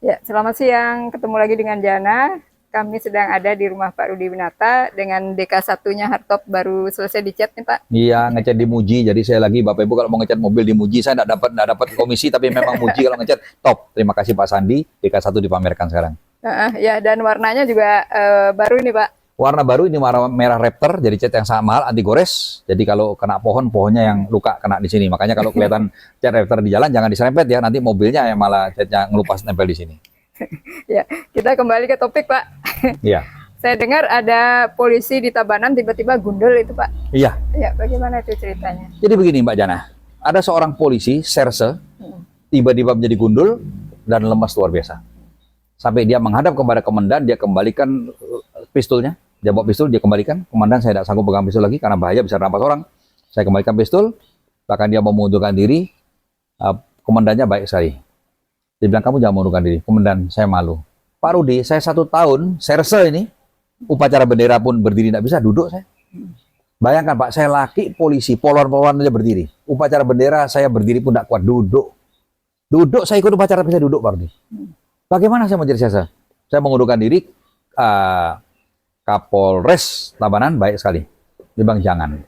Ya, selamat siang. Ketemu lagi dengan Jana. Kami sedang ada di rumah Pak Rudi Winata dengan DK1-nya hardtop baru selesai dicat nih Pak. Iya, ngecat di Muji. Jadi saya lagi, Bapak Ibu kalau mau ngecat mobil di Muji, saya nggak dapat komisi, tapi memang Muji kalau ngecat top. Terima kasih Pak Sandi, DK1 dipamerkan sekarang. Ya, dan warnanya juga baru nih Pak. Warna baru ini warna merah Raptor, jadi cat yang sangat mahal, anti gores. Jadi kalau kena pohon, pohonnya yang luka kena di sini. Makanya kalau kelihatan cat Raptor di jalan, jangan diserempet ya. Nanti mobilnya yang malah catnya ngelupas nempel di sini. Ya, kita kembali ke topik Pak. Iya. Saya dengar ada polisi di Tabanan tiba-tiba gundul itu Pak. Iya. Ya, bagaimana itu ceritanya? Jadi begini Mbak Jana, ada seorang polisi, serse, tiba-tiba menjadi gundul dan lemas luar biasa. Sampai dia menghadap kepada komandan, dia kembalikan pistolnya, dia bawa pistol, dia kembalikan. Komandan, saya tidak sanggup pegang pistol lagi karena bahaya bisa rampas orang. Saya kembalikan pistol, bahkan dia mau mengundurkan diri. Komandannya baik sekali. Dia bilang, kamu jangan mengundurkan diri. Komandan, saya malu. Pak Rudi, saya 1 tahun, serse ini, upacara bendera pun berdiri tidak bisa, duduk saya. Bayangkan Pak, saya laki polisi, polwan-polwan aja berdiri. Upacara bendera saya berdiri pun tidak kuat, duduk. Duduk, saya ikut upacara bisa duduk Pak Rudi. Bagaimana saya mau jadi serse? Saya mengundurkan diri, Kapolres Tabanan baik sekali. Dia bilang, jangan.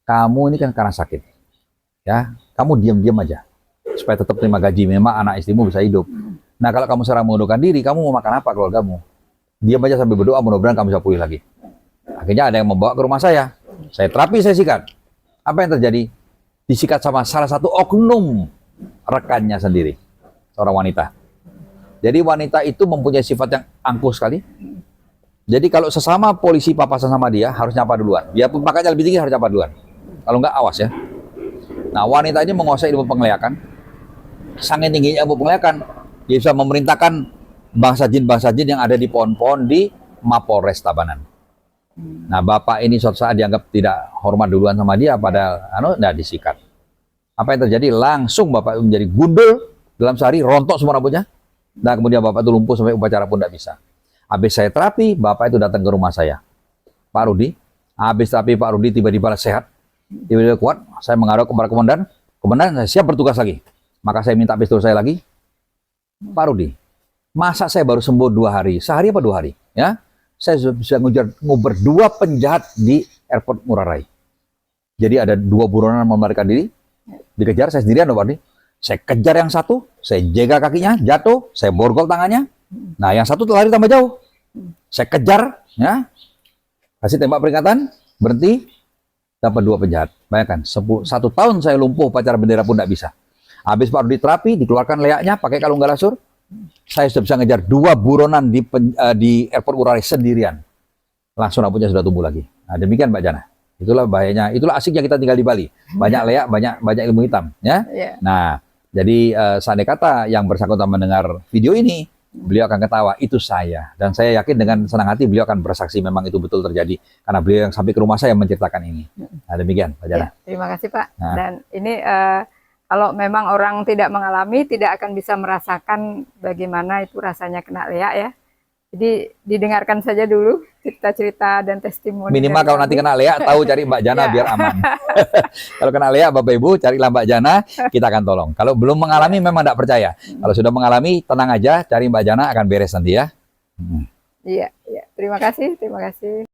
Kamu ini kan karena sakit. Ya, kamu diam-diam aja. Supaya tetap terima gaji, memang anak istrimu bisa hidup. Nah, kalau kamu sekarang mengundurkan diri, kamu mau makan apa keluargamu? Diam aja sambil berdoa, mudah-mudahan kamu bisa pulih lagi. Akhirnya ada yang membawa ke rumah saya. Saya terapi, saya sikat. Apa yang terjadi? Disikat sama salah satu oknum rekannya sendiri. Seorang wanita. Jadi wanita itu mempunyai sifat yang angkuh sekali. Jadi kalau sesama polisi papasan sama dia, harus nyapa duluan. Biarpun pakainya lebih tinggi, harus nyapa duluan. Kalau enggak, awas ya. Nah, wanita ini menguasai ilmu penglihatan. Sangat tingginya ilmu penglihatan. Dia bisa memerintahkan bangsa jin yang ada di pohon-pohon di Mapolres Tabanan. Nah, bapak ini suatu saat dianggap tidak hormat duluan sama dia, padahal disikat. Apa yang terjadi? Langsung bapak menjadi gundul dalam sehari, rontok semua rambutnya. Dan kemudian bapak itu lumpuh sampai upacara pun tidak bisa. Habis saya terapi, bapak itu datang ke rumah saya. Pak Rudi, habis terapi Pak Rudi tiba-tiba sehat, tiba-tiba kuat. Saya mengarah kepada komandan, komandan saya siap bertugas lagi. Maka saya minta pistol saya lagi. Pak Rudi, masa saya baru sembuh 2 hari? Sehari apa 2 hari? Ya, saya bisa nguber 2 penjahat di airport Ngurah Rai. Jadi ada 2 buronan melarikan diri, dikejar, saya sendirian loh Pak Rudi. Saya kejar yang satu, saya jaga kakinya, jatuh, saya borgol tangannya. Nah, yang satu lari tambah jauh. Saya kejar, ya, kasih tembak peringatan, berhenti, dapat 2 penjahat. Bayangkan, 1 tahun saya lumpuh, upacara bendera pun tidak bisa. Habis Pak Rudi terapi, dikeluarkan leaknya, pakai kalung galasur, saya sudah bisa ngejar 2 buronan di airport Ngurah Rai sendirian. Langsung rambutnya sudah tumbuh lagi. Nah, demikian Mbak Jana. Itulah bahayanya, itulah asiknya kita tinggal di Bali. Banyak leak, banyak ilmu hitam. Ya. Nah, jadi seandainya kata yang bersangkutan mendengar video ini, beliau akan ketawa, itu saya. Dan saya yakin dengan senang hati beliau akan bersaksi memang itu betul terjadi. Karena beliau yang sampai ke rumah saya menceritakan ini. Nah, demikian Mbak Jana. Ya, terima kasih Pak. Nah. Dan ini kalau memang orang tidak mengalami, tidak akan bisa merasakan bagaimana itu rasanya kena leak ya. Jadi didengarkan saja dulu cerita-cerita dan testimoni. Minimal kalau nanti kena leak, tahu cari Mbak Jana biar aman. Kalau kena leak, Bapak Ibu, carilah Mbak Jana, kita akan tolong. Kalau belum mengalami, memang tidak percaya. Kalau sudah mengalami, tenang aja, cari Mbak Jana, akan beres nanti ya. Iya, iya. Terima kasih, terima kasih.